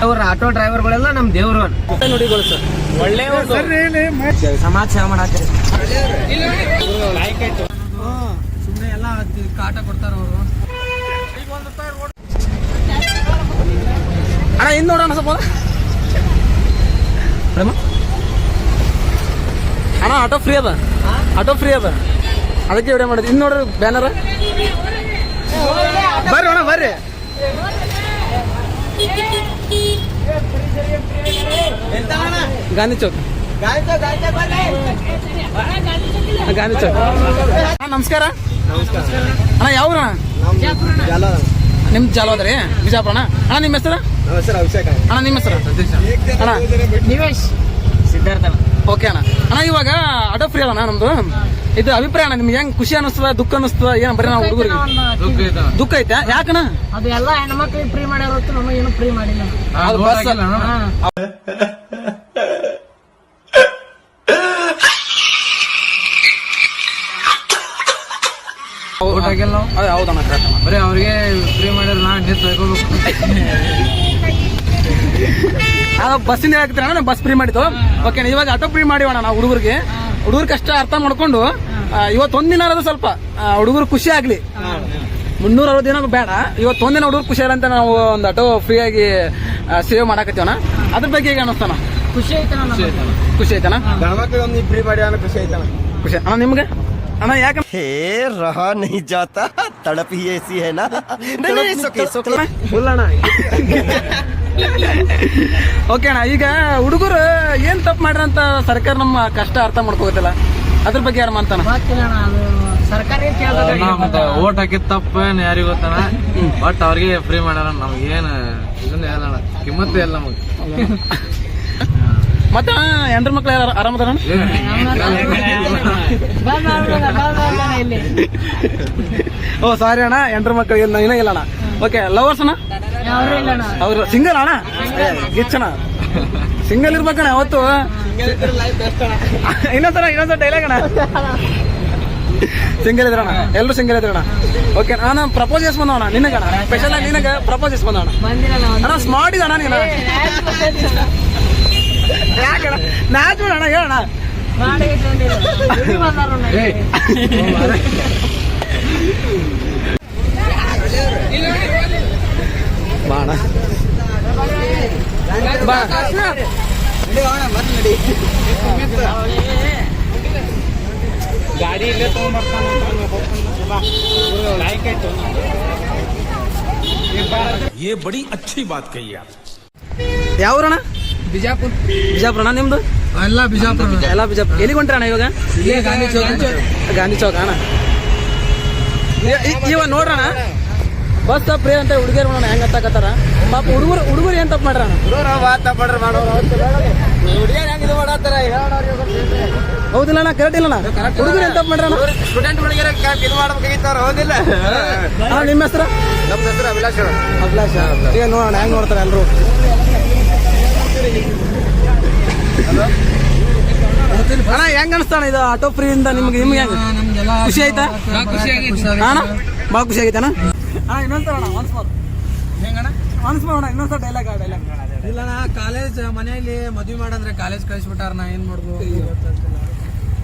ಅವ್ರ ಆಟೋ ಡ್ರೈವರ್ಗಳೆಲ್ಲ ನಮ್ ದೇವ್ರು ನುಡಿಗಳು ಸರ್. ಒಳ್ಳೆ ಸಮಾಜ ಸೇವೆ ಮಾಡಾಕ್ರಿ. ಸುಮ್ಮನೆ ಎಲ್ಲ ಕಾಟ ಕೊಡ್ತಾರ ಅವರು. ಅಣ್ಣ ಹಿಂದ್ ನೋಡೋಣ ಸ್ವಲ್ಪ ಅಣ್ಣ. ಆಟೋ ಫ್ರೀ ಅದ, ಆಟೋ ಫ್ರೀ ಅದ, ಅದಕ್ಕೆ ವಿಡಿಯೋ ಮಾಡಿದ್ವಿ. ಇನ್ನು ನೋಡ್ರಿ ಬ್ಯಾನರ್. ಬರ್ರಿ ಅಣ್ಣ ಬರ್ರಿ. ಗಾಂಧಿ ಚೌಕ್, ಗಾಂಧಿ ಚೌಕ್. ಅಣ್ಣ ನಮಸ್ಕಾರ. ಅಣ್ಣ ಯಾವ್ರ ನಿಮ್ದು ಜಾಲ ಅದ್ರಿ ಬಿಜಾಪುರ ಅಣ್ಣ. ಅಣ್ಣ ನಿಮ್ಮ ಹೆಸರು? ಅಣ್ಣ ನಿಮ್ಮ ಹೆಸರು? ಅಣ್ಣ ನಿವೇಶ್ ಸಿದ್ಧಾರ್ಥ. ಓಕೆ ಅಣ್ಣ. ಅಣ್ಣ ಇವಾಗ ಆಟೋ ಫ್ರೀ ಅಲ್ಲ ನಮ್ದು. ಇದು ಅಭಿಪ್ರಾಯ ಅಣ್ಣ, ನಿಮ್ಗೆ ಹೆಂಗ್ ಖುಷಿ ಅನಿಸ್ತದ ದುಃಖ ಅನಿಸ್ತದ? ಏನ್ ಬರೀ ನಾವು ಹುಡುಗರಿಗೆ ದುಃಖ ಐತೆ ಯಾಕಣ್ಣ? ಅದು ಎಲ್ಲ ಹೆಣ್ಮಕ್ಳಿಗೆ ಫ್ರೀ ಮಾಡ್ಯಾರ, ನಮಗೇನು ಫ್ರೀ ಮಾಡಿಲ್ಲ. ಅದು ಬಸ್ ಹೌದಣ್ಣ, ಬರೀ ಅವ್ರಿಗೆ ಫ್ರೀ ಮಾಡ್ಯಾರ. ನಾ ಬಸ್ಸಿಂದ ಹೇಳ್ತೀರಣ್ಣ, ಬಸ್ ಫ್ರೀ ಮಾಡಿದ್ದು. ಓಕೆ, ಇವಾಗ ಆಟೋ ಫ್ರೀ ಮಾಡಿವಣ್ಣ ನಾವು ಹುಡುಗರಿಗೆ. ಹುಡುಗರು ಕಷ್ಟ ಅರ್ಥ ಮಾಡ್ಕೊಂಡು ಇವತ್ತೊಂದಿನ ಸ್ವಲ್ಪ ಹುಡುಗರು ಖುಷಿ ಆಗ್ಲಿ. 360 ದಿನ ಬೇಡ, ಇವತ್ತೊಂದಿನ ಹುಡುಗರು ಖುಷಿ ಅಂತ ನಾವು ಒಂದು ಆಟೋ ಫ್ರೀ ಆಗಿ ಸೇವ್ ಮಾಡಾಕತ್ತೀವಣ್ಣ. ಅದ್ರ ಬಗ್ಗೆ ಹೇಗೆ ಅನಿಸ್ತಾನ? ಖುಷಿ ಐತಣ್ಣ, ಖುಷಿ ಐತಣ್ಣ. ಫ್ರೀ ಮಾಡಿ ಖುಷಿ ಐತಣ್ಣ. ಖುಷಿ ಅಣ್ಣ ನಿಮ್ಗೆ? ಅಣ್ಣ ಯಾಕೆ ರಹಾ ನಹೀ ಜಾತಾ ತಡಪ್ ಹಿ ಐಸಿ ಹೈ ನಾ. ಓಕೆ ಅಣ್ಣ, ಈಗ ಹುಡುಗರು ಏನ್ ತಪ್ಪು ಮಾಡ್ರಂತ ಸರ್ಕಾರ ನಮ್ಮ ಕಷ್ಟ ಅರ್ಥ ಮಾಡ್ಕೋತಿಲ್ಲ. ಅದ್ರ ಬಗ್ಗೆ ಯಾರು ಮಾತಾನ? ಓಟ್ ಹಾಕಿದ ತಪ್ಪ ಯಾರಿಗ ಗೊತ್ತಾನ. ಬಟ್ ಅವ್ರಿಗೆ ಫ್ರೀ ಮಾಡ್ಯಾರ, ನಮ್ಗೇನ್ ಇದನ್ನ ಹೇಳೋಣ ಕಿಮ್ಮತ್ತೇ ಇಲ್ಲ ನಮಗ್. ಮತ್ತೆ ಹೆಂಡ್ರ ಮಕ್ಳು ಯಾರು ಆರಾಮದಾರ? ಓ ಸಾರಿ ಅಣ್ಣ, ಹೆಂಡ್ರ ಮಕ್ಳು ಇಲ್ಲ ಇಲ್ಲ ಅಣ್ಣ. ಓಕೆ, ಲವರ್ಸ್ ಅಣ್ಣ? ಅವ್ರು ಸಿಂಗಲ್ ಅಣ್ಣ? ಗಿಚ್ಚಣ ಸಿಂಗಲ್ ಇರ್ಬೇಕಣ್ಣ ಅವತ್ತು. ಇನ್ನೊಂದ್ಸಲ ಡೈಲಾಗ್ ಅಣ್ಣ. ಸಿಂಗಲ್ ಇದ್ರಣ್ಣ, ಎಲ್ಲರೂ ಸಿಂಗಲ್ ಇದ್ರಣ್ಣ. ಓಕೆ, ನಾನು ಪ್ರಪೋಸಸ್ ಬಂದವಣ್ಣ ನಿನಗಣ, ಸ್ಪೆಷಲ್ ಆಗಿ ನಿನಗ ಪ್ರಪೋಸಸ್ ಬಂದವಣ್ಣ. ಅಣ್ಣ ಸ್ಮಾರ್ಟ್ ಇದಣ್ಣ ನೀನು. ಯಾಕಣ್ಣ ನಾಚ್ ಅಣ್ಣ, ಹೇಳಣ್ಣ. ಬಾಣ ಬಾ ಗಾಡಿ ಇಲ್ಲೇ ತಗೊಂಡ್ಬರ್ತಾನ. ये बड़ी अच्छी बात कही आप. ಯಾವ್ರಣ್ಣ? ಬಿಜಾಪುರ. ಬಿಜಾಪುರ ಅಣ್ಣ ನಿಮ್ದು? ಎಲ್ಲ ಬಿಜಾಪುರ. ಎಲ್ಲ ಬಿಜಾಪುರ. ಎಲ್ಲಿಗೆ ಹೊಂಟ್ರಣ್ಣ ಇವಾಗ? ಗಾಂಧಿ ಚೌಕ ಅಣ್ಣ. ಇವಾಗ ನೋಡ್ರಣ್ಣ, ಬಸ್ ಫ್ರೀ ಅಂತ ಹುಡುಗಿಯರು ನೋಡೋಣ ಹೆಂಗ ಹತ್ತಾಕತ್ತಾರ. ಪಾಪ ಹುಡುಗರು ಏನ್ ತಪ್ಪು ಮಾಡ್ರಣ್ಣ? ಹೌದಿಲ್ಲ ಅಣ್ಣ, ಕರೆಕ್ಟ್ ಇಲ್ಲ ಅಣ್ಣ. ಹುಡುಗರು ಏನ್ ತಪ್ಪು ಮಾಡ್ರಣ್ಣ? ಸ್ಟೂಡೆಂಟ್ ಗಳಿಗೆ ಇದು ಮಾಡ್ಬೇಕಾಗಿತ್ತು, ಹೌದಿಲ್ಲ? ನಿಮ್ಮ ಹೆಸರು? ನಮ್ಮ ಹೆಸರು ಅಭಿಲಾಷ್. ಅಭಿಲಾಷ. ಈಗ ನೋಡೋಣ ಹೆಂಗ್ ನೋಡ್ತಾರೆ ಎಲ್ರು. ಅಣ್ಣ ಹೆಂಗ್ ಅನಿಸ್ತಾನ ಇದು ಆಟೋ ಫ್ರೀ ಇಂದ? ನಿಮ್ಗೆ ಹೆಂಗ ಖುಷಿ ಆಯ್ತಾ? ಅಣ್ಣ ಭಾಳ ಖುಷಿ ಆಗೈತೆ ಅಣ್ಣ. ಇನ್ನೊಂದ್ಸಲ ಅಣ್ಣ ಇನ್ನೊಂದ್ಸಲ ಡೈಲಾಗ್ ಇಲ್ಲಣ್ಣ, ಕಾಲೇಜ್ ಮನೆಯಲ್ಲಿ ಮದ್ವೆ ಮಾಡಂದ್ರೆ ಕಾಲೇಜ್ ಕಳಿಸ್ಬಿಟ್ಟಾರ. ನಾ ಏನ್ ಮಾಡ್ಬೋದು?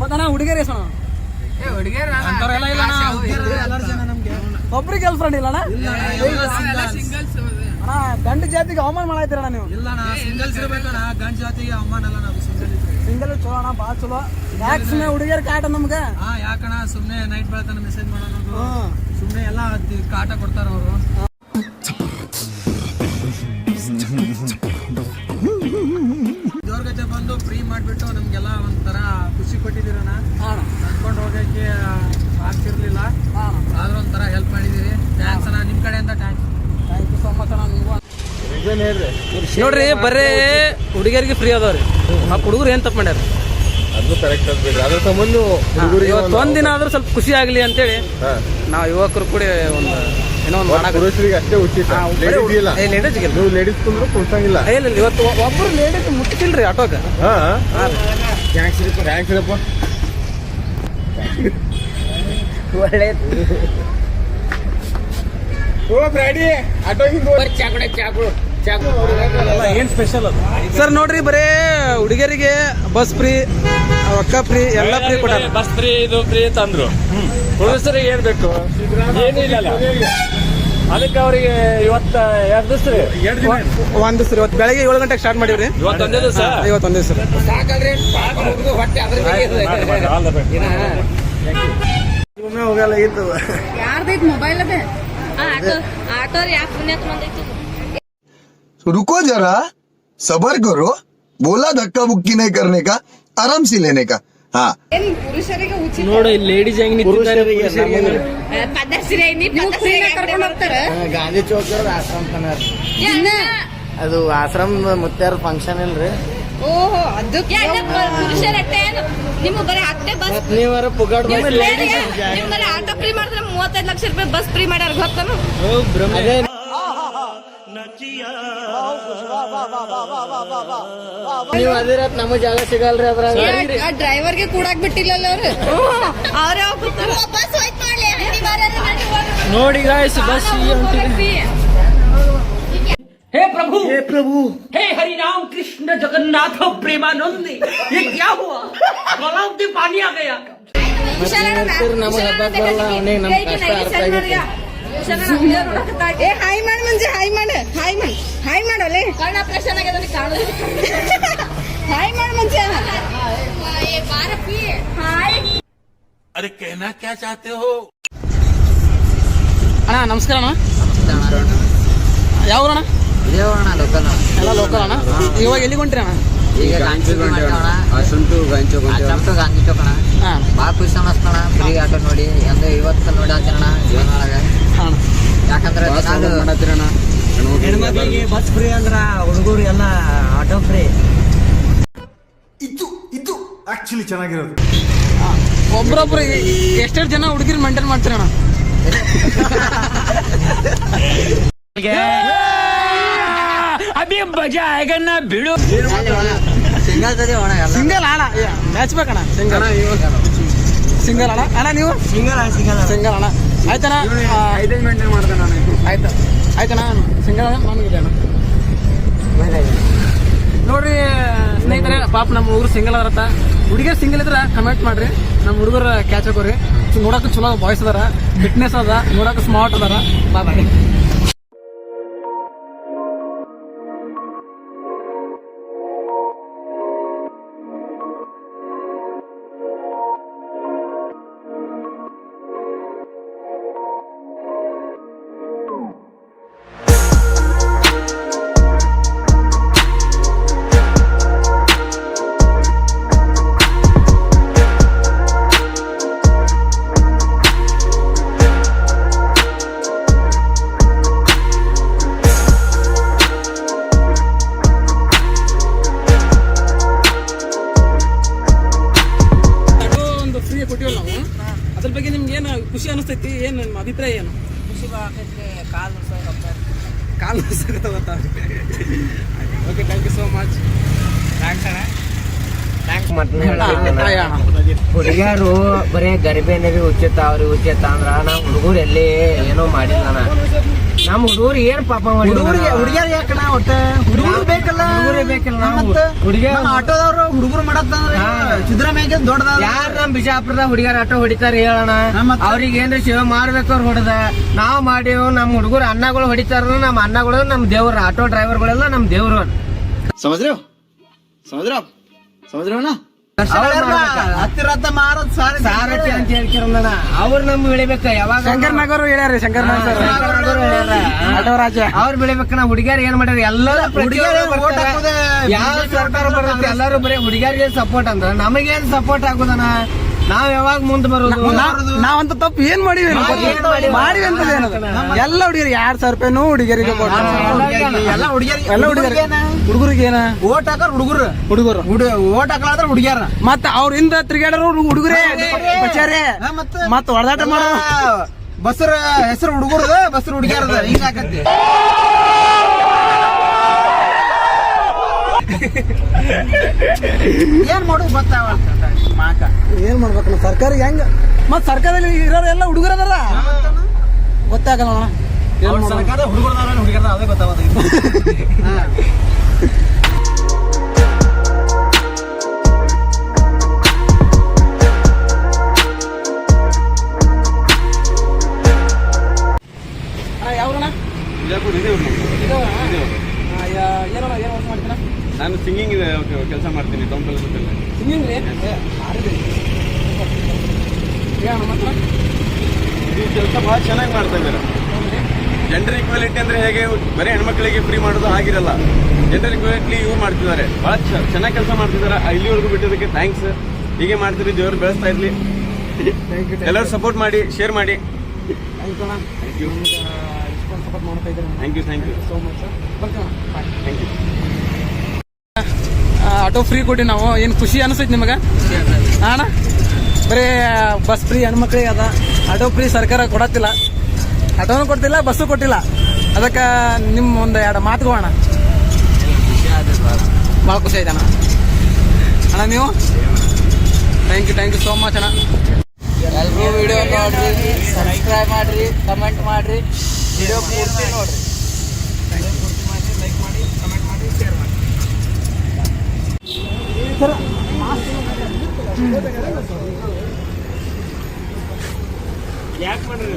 ಮತ್ತಣ್ಣ ಹುಡುಗಿಯರ್ ಎಸಣ? ಒಬ್ರಿಗೆ ಗರ್ಲ್ ಫ್ರೆಂಡ್ ಇಲ್ಲ ಅಣ್ಣ? ಅಣ್ಣ ಗಂಡ ಜಾತಿಗೆ ಅವಮಾನ ಮಾಡಾಯ್ತೀರಣ್ಣ ನೀವು. ಇಲ್ಲಣ್ಣ, ಸಿಂಗಲ್ಸ್ ಇರ್ಬೇಕಣ್ಣ, ಗಂಡ ಜಾತಿಗೆ ಅವಮಾನ ಅಲ್ಲ. ನಾವು ಸಿಂಗಲ್ ಚಲೋ ಅಣ್ಣ, ಭಾಳ ಚಲೋ. ಯಾಕೆ ಸುಮ್ಮನೆ ಹುಡುಗಿಯರ್ ಕಾಟ ನಮ್ಗೆ? ಯಾಕಣ್ಣ ಸುಮ್ನೆ ನೈಟ್ ಬೆಳತನ ಮೆಸೇಜ್ ಮಾಡೋಣ, ಸುಮ್ನೆ ಎಲ್ಲ ಕಾಟ ಕೊಡ್ತಾರ ಅವರು. ದೇವ್ರ ಗಜ ಬಂದು ಫ್ರೀ ಮಾಡ್ಬಿಟ್ಟು ನಮ್ಗೆಲ್ಲ ಒಂಥರ ಖುಷಿ ಕೊಟ್ಟಿದ್ದೀರಣ್ಣ. ನಡ್ಕೊಂಡು ಹೋಗಕ್ಕೆ ಆಗ್ತಿರ್ಲಿಲ್ಲ, ಆದ್ರೂ ಒಂಥರ ಹೆಲ್ಪ್ ಮಾಡಿದೀರಿ. ಥ್ಯಾಂಕ್ಸ್ ಅಣ್ಣ, ನಿಮ್ ಕಡೆಯಿಂದ ಥ್ಯಾಂಕ್ಸ್ ಯು ಸೋ ಮಚ್ ಅಣ್ಣ. ನೀವು ನೋಡ್ರಿ, ಬರೇ ಹುಡುಗಿಯರಿಗೆ ಫ್ರೀ ಅದಾವ್ರಿ. ಆ ಹುಡುಗರು ಏನ್ ತಪ್ಪು ಮಾಡ್ಯಾರ? ಅದು ಕರೆಕ್ಟ್ ಆಗ್ಬಿಡ್ರಿ. ಅದ್ರ ಸಂಬಂಧ ಒಂದಿನ ಆದ್ರೂ ಸ್ವಲ್ಪ ಖುಷಿ ಆಗ್ಲಿ ಅಂತೇಳಿ ನಾವು ಯುವಕರು ಕೂಡ ಒಂದು ಏನೋ ಒಂದು ಪುರುಷರಿಗೆ ಅಷ್ಟೇ ಉಚಿತ. ನೀವು ಲೇಡೀಸ್ ತಂದ್ರು ಕೊಡ್ಸಂಗಿಲ್ಲ. ಇಲ್ಲ, ಇವತ್ತು ಒಬ್ರು ಲೇಡೀಸ್ ಮುಟ್ಟಿಸಿಲ್ರಿ ಆಟೋಗೆ. ಒಳ್ಳೆ ಫ್ರೈಡಿ ಆಟೋ ಹಿಂಗ್ ಚಾಕುಡ ಏನ್ ಸ್ಪೆಷಲ್ ಅದು? ಸರ್ ನೋಡ್ರಿ ಬರೇ ಹುಡುಗಿಯರಿಗೆ ಬಸ್ ಫ್ರೀ, ರೊಕ್ಕ ಫ್ರೀ, ಎಲ್ಲ ಫ್ರೀ ಕೊಟ್ಟಾರ. ಬಸ್ ಫ್ರೀ ಇದು ಫ್ರೀ ತಂದ್ರು. ಪೊಲೀಸರಿಗೆ ಏನ್ ಬೇಕು? ಏನಿಲ್ಲ. ಅದಕ್ಕೆ ಅವರಿಗೆ ಇವತ್ತ 2 ದಿವಸ ರೀ. ಒಂದ್ ದಿವ್ಸ ಇವತ್ತು ಬೆಳಗ್ಗೆ 7 ಗಂಟೆಗೆ ಸ್ಟಾರ್ಟ್ ಮಾಡಿವ್ರಿ. ಇವತ್ತೊಂದೇ ದಿವಸ. ಇವತ್ತೊಂದ್ ದಿವ್ಸ ಹೋಗಲ್ಲ ಇತ್ತು. ಯಾರ್ದೈತ್ ಮೊಬೈಲ್ ಅದೇ ಆಟೋ ಯಾಕೆ ಪುಣ್ಯಕ್ ಬಂದೈತಿ. रुको जरा सबर करो, बोला धक्का बुक्की नहीं करने का, आराम से लेने का. हाँ ಏನ್ ಪುರುಷರಿಗೆ ಉಚಿತ ನೋಡಿ ಲೇಡೀಸ್ ಹೆಂಗ್ ನಿಂತಿದ್ದಾರೆ. ಪದರ್ಸಿರೇ ನೀವು ಫ್ರೀನ ಕರ್ಕೊಂಡು ಹೋಗ್ತಾರ. ಗಾಂಧಿ ಚೌಕ್ ಆಶ್ರಮ ದಿನ ಅದು ಆಶ್ರಮ ಮುತ್ತಾರ ಫಂಕ್ಷನ್ ಇಲ್ರಿ. ಓಹೋ ಅದಕ್ಕೆ ಪುರುಷರಟ್ಟೆ ಏನು ನಿಮ್ಮ ಬರೀ ಅತ್ತೆ ಬಸ್ ನೀವರ ಪುಗಾಡ್ ನಿಮ್ಮ ಬರೀ ಆಟೋ ಫ್ರೀ ಮಾಡಿದ್ರೆ 35 ಲಕ್ಷ ರೂಪಾಯಿ ಬಸ್ ಫ್ರೀ ಮಾಡ್ಯಾರ ಗೊತ್ತನು. ನೀವು ಅದಿರತ್ ನಮಗ್ ಜಾಗ ಸಿಗಲ್ರಿ ಅದ್ರಾಗ. ಆ ಡ್ರೈವರ್ಗೆ ಕೂಡಾಕ್ ಬಿಟ್ಟಿಲ್ಲಲ್ಲ ಅವ್ರು. ಅವ್ರೇ ಬಸ್ ಹೋಯ್ತು ಮಾಡ್ಲಿ ನೋಡಿ ಗಾಯ್ಸ್ ಬಸ್ हे प्रभु हे हरि राम कृष्ण जगन्नाथ प्रेमानंद ये क्या हुआ? गलाव में पानी आ गया. ನಮಗ್ ಹಬ್ಬಕ್ ಬರಲ್ಲ, ಅವನಿಗೆ ನಮ್ ಕಷ್ಟ ಅರ್ಥ ಆಗೈತಿ. ಏ ಹಾಯ್ ಮಾಡು ಮಂಜು, ಹಾಯ್ ಮಾಡು, ಹಾಯ್ ಮಾಡು, ಹಾಯ್ ಮಾಡೋಲೆ ಕಣ್ಣ ಆಪರೇಷನ್ ಆಗ್ಯದ ಕಾಣೋದು. ಹಾಯ್ ಮಾಡು ಮಂಜು. ಹಾಯ್ अरे कहना क्या चाहते हो? ಅಣ್ಣ ನಮಸ್ಕಾರ ಅಣ್ಣ. ಯಾವ ಅಣ್ಣ? ಲೋಕಲ್ ಎಲ್ಲ ಲೋಕಲ್ ಅಣ್ಣ. ಇವಾಗ ಎಲ್ಲಿಗೆ ಹೊಂಟ್ರಿ ಅಣ್ಣ? ಈಗ ಗಾಂಧಿ ಚೌಕ್ ಅಣ್ಣ. ಹಾ ಭಾಳ ಖುಷಿ ಅನ್ನಿಸ್ತಣ ಫ್ರೀ ಆಟೋ ನೋಡಿ. ಅಂದ್ರೆ ಇವತ್ತು ನೋಡಾತಿರಣ ಜೀವನ ಒಳಗ. ಅಣ್ಣ ಯಾಕಂದ್ರೆ ಹೆಣ್ಮಕ್ಳಿಗೆ ಬಸ್ ಫ್ರೀ ಅಂದ್ರ ಹುಡುಗರು ಎಲ್ಲ ಆಟೋ ಫ್ರೀ. ಇದು ಆಕ್ಚುಲಿ ಚೆನ್ನಾಗಿರೋದು. ಒಬ್ರೊಬ್ರು ಎಷ್ಟೆಷ್ಟು ಜನ ಹುಡುಗಿರ್ ಮೇಂಟೈನ್ ಮಾಡ್ತೀರ ಅಣ್ಣ? अभी मजा आएगा ना भिड़ो. ಸಿಂಗಲ್ ಅಣ್ಣ ಮ್ಯಾಚ್ ಬೇಕಣ್ಣ. ಸಿಂಗಲ್ ಸಿಂಗಲ್ ಅಣ್ಣ. ಅಣ್ಣ ನೀವು ಸಿಂಗಲ್ ಅಣ್ಣ. ಆಯ್ತಣ್ಣ. ಮೇಂಟೈನ್ ಮಾಡ್ತಾನೆ ಆಯ್ತು ಆಯ್ತಣ್ಣ. ಸಿಂಗಲ್ ಅಣ್ಣ ನಮಗಿದೆ ಅಣ್ಣ. ನೋಡ್ರಿ ಸ್ನೇಹಿತರೆ, ಪಾಪ ನಮ್ಮ ಹುಡುಗರು ಸಿಂಗಲ್ ಅದಾರತ್ತ. ಹುಡುಗಿಯರ್ ಸಿಂಗಲ್ ಇದ್ರ ಕಮೆಂಟ್ ಮಾಡ್ರಿ. ನಮ್ಮ ಹುಡುಗರ ಕ್ಯಾಚ್ ಹಾಕೋರಿ. ನೋಡಕ್ ಚಲೋ ಬಾಯ್ಸ್ ಅದಾರ, ಫಿಟ್ನೆಸ್ ಅದ, ನೋಡಕ್ ಸ್ಮಾರ್ಟ್ ಅದಾರ. ಬಾಯ್. ಕೊಟ್ಟಿವಲ್ಲ ನಾವು, ಅದ್ರ ಬಗ್ಗೆ ನಿಮ್ಗೆ ಏನು ಖುಷಿ ಅನಿಸ್ತೈತಿ? ಏನು ನಿಮ್ಮ ಅಭಿಪ್ರಾಯ ಏನು? ಖುಷಿ ಆಗೈತ್ರಿ. ಕಾಲು ಗೊತ್ತಾ? Okay, thank you so much. Thanks ಅಣ್ಣ. ಹುಡುಗಿಯರು ಬರೇ ಗರ್ಭಿಣಿಗೆ ಉಚಿತ, ಅವ್ರಿಗೆ ಉಚಿತ ಅಂದ್ರ ನಾವ್ ಹುಡುಗರು ಎಲ್ಲಿ ಏನೋ ಮಾಡಿಲ್ಲ. ನಮ್ ಹುಡುಗರು ಏನ್ ಪಾಪ ಮಾಡಿ ಹುಡುಗಿಯರ್ ಯಾಕಣ ಒಟ್ಟ ಹುಡುಗರು ಬೇಕಲ್ಲ. ಹುಡುಗರೇ ಬೇಕಲ್ಲ. ಹುಡುಗಿಯರ್ ಆಟೋದವ್ರು ಹುಡುಗರು ಮಾಡತ್ತಂದ್ರೆ ಸಿದ್ದರಾಮಯ್ಯ ದೊಡ್ಡದ. ಯಾರು ನಮ್ ಬಿಜಾಪುರದ ಹುಡುಗಿಯರ್ ಆಟೋ ಹೊಡಿತಾರ ಹೇಳೋಣ? ಅವ್ರಿಗೆ ಏನ್ರಿ ಸೇವೆ ಮಾಡ್ಬೇಕು. ಅವ್ರು ಹೊಡೆದ ನಾವ್ ಮಾಡಿವ್. ನಮ್ ಹುಡುಗರು ಅನ್ನಗಳು ಹೊಡಿತಾರ. ನಮ್ ಅನ್ನಗಳು ನಮ್ ದೇವ್ರ. ಆಟೋ ಡ್ರೈವರ್ಗಳೆಲ್ಲ ನಮ್ ದೇವ್ರು. ಹತ್ತಿರತ್ತ ಮಾರದ್ ಸಾರಥಿ ಅಂತ ಹೇಳ್ಕಿರಣ್ಣ. ಅವ್ರು ನಮ್ ಬೆಳಿಬೇಕ. ಯಾವಾಗ ಶಂಕರ್ ನಾಗರು ಹೇಳ್ಯಾರ. ಶಂಕರ್ ನಾಗ್ ಸರ್ ಆಟೋ ರಾಜ ಅವ್ರು ಬೆಳಿಬೇಕ. ನಾ ಹುಡುಗಿಯರ್ ಏನ್ ಮಾಡ್ಯಾರ? ಎಲ್ಲರೂ ಯಾವ ಸರ್ಕಾರ ಬರುತ್ತೆ ಎಲ್ಲರೂ ಬರೀ ಹುಡುಗಿಯರಿಗೆ ಸಪೋರ್ಟ್ ಅಂದ್ರ ನಮಗೇನ್ ಸಪೋರ್ಟ್ ಆಗುದನ? ನಾವ್ ಯಾವಾಗ ಮುಂದ್ ಬರೋದು? ನಾವಂತ ತಪ್ಪು ಏನ್ ಮಾಡಿವಿ ಅಂತ ಎಲ್ಲ ಹುಡುಗಿಯರಿಗೆ 2,000 ರೂಪಾಯಿನೂ ಹುಡುಗಿಯರಿಗೆ ಎಲ್ಲ ಹುಡುಗರಿಗೆ ಏನ ಓಟ್ ಹಾಕರ್ ಹುಡುಗರು ಓಟ್ ಹಾಕಲಾದ್ರ ಹುಡುಗಿಯರ. ಮತ್ತ ಅವ್ರಿಂದ ತಿರುಗಾಡರು ಹುಡುಗರೇ ಮತ್ತ ಹೊಡೆದಾಟ ಮಾಡೋ ಬಸ್ರ ಹೆಸರು ಹುಡುಗರದ ಬಸ್ರ ಹುಡುಗಿಯರದ ಹಿಂಗ ಹಾಕತ್ತಿ. ಏನ್ ಮಾಡೋದು ಗೊತ್ತಾವ ಏನ್ ಮಾಡ್ಬೇಕು? ಸರ್ಕಾರ ಹೆಂಗ ಮತ್ ಸರ್ಕಾರದಲ್ಲಿ ಇರೋರೆಲ್ಲ ಹುಡುಗರದಾರ ಗೊತ್ತಾಗಲ್ಲ. ಸರ್ಕಾರ ಹುಡುಗರದ ಹುಡುಗಿಯರದ ಅದೇ ಗೊತ್ತಾಗೋದು. ಏನೋ ವರ್ಕ್ ಮಾಡ್ತೀರಾ? ನಾನು ಸಿಂಗಿಂಗ್ ಕೆಲಸ ಮಾಡ್ತೀನಿ ಟೌನ್ ಸಿಂಗಿಂಗ್ ರೀ? ಈ ಕೆಲಸ ಬಹಳ ಚೆನ್ನಾಗಿ ಮಾಡ್ತಾ ಇದ್ದಾರೆ. ಜೆಂಡರ್ ಈಕ್ವಾಲಿಟಿ ಅಂದ್ರೆ ಹೇಗೆ ಬರೀ ಹೆಣ್ಮಕ್ಳಿಗೆ ಫ್ರೀ ಮಾಡೋದು ಆಗಿರಲ್ಲ. ಜೆಂಡರ್ ಈಕ್ವಾಲಿಟಿ ಇವ್ರು ಮಾಡ್ತಿದ್ದಾರೆ, ಬಹಳ ಚೆನ್ನಾಗಿ ಕೆಲಸ ಮಾಡ್ತಿದ್ದಾರೆ. ಇಲ್ಲಿವರೆಗೂ ಬಿಟ್ಟಿದ್ದಕ್ಕೆ ಥ್ಯಾಂಕ್ಸ್. ಹೀಗೆ ಮಾಡ್ತೀರಿ, ದೇವರು ಬೆಳೆಸ್ತಾ ಇರ್ಲಿ. ಎಲ್ಲರೂ ಸಪೋರ್ಟ್ ಮಾಡಿ, ಶೇರ್ ಮಾಡಿ. Thank you. ಸಪೋರ್ಟ್ ಮಾಡ್ತಾ ಇದ್ದಾರೆ. Thank you so much sir. ಬರ್ತೀವಿ ಥ್ಯಾಂಕ್ ಯು. ಆಟೋ ಫ್ರೀ ಕೊಟ್ಟು ನಾವು ಏನು ಖುಷಿ ಅನಿಸ್ತೈತಿ ನಿಮಗೆ ಅಣ್ಣ? ಬರೀ ಬಸ್ ಫ್ರೀ ಹೆಣ್ಮಕ್ಳಿಗೆ ಅದ, ಆಟೋ ಫ್ರೀ ಸರ್ಕಾರ ಕೊಡತ್ತಿಲ್ಲ, ಆಟೋನು ಕೊಡ್ತಿಲ್ಲ, ಬಸ್ಸು ಕೊಟ್ಟಿಲ್ಲ. ಅದಕ್ಕೆ ನಿಮ್ಮ ಒಂದು ಎರಡು ಮಾತುಗೋಣ. ಭಾಳ ಖುಷಿ ಆಯ್ತು ಅಣ್ಣ ನೀವು. ಥ್ಯಾಂಕ್ ಯು ಸೋ ಮಚ್ ಅಣ್ಣ. ಎಲ್ರೂ ವಿಡಿಯೋ ನೋಡ್ರಿ, ಸಬ್ಸ್ಕ್ರೈಬ್ ಮಾಡ್ರಿ, ಕಮೆಂಟ್ ಮಾಡ್ರಿ, ವಿಡಿಯೋ ಪೂರ್ತಿ ನೋಡ್ರಿ. ಲೈಕ್ ಮಾಡಿ, ಕಮೆಂಟ್ ಮಾಡಿ, ಶೇರ್ ಮಾಡಿ. ಯಾಕೆ ಮಾಡ್ರಿ?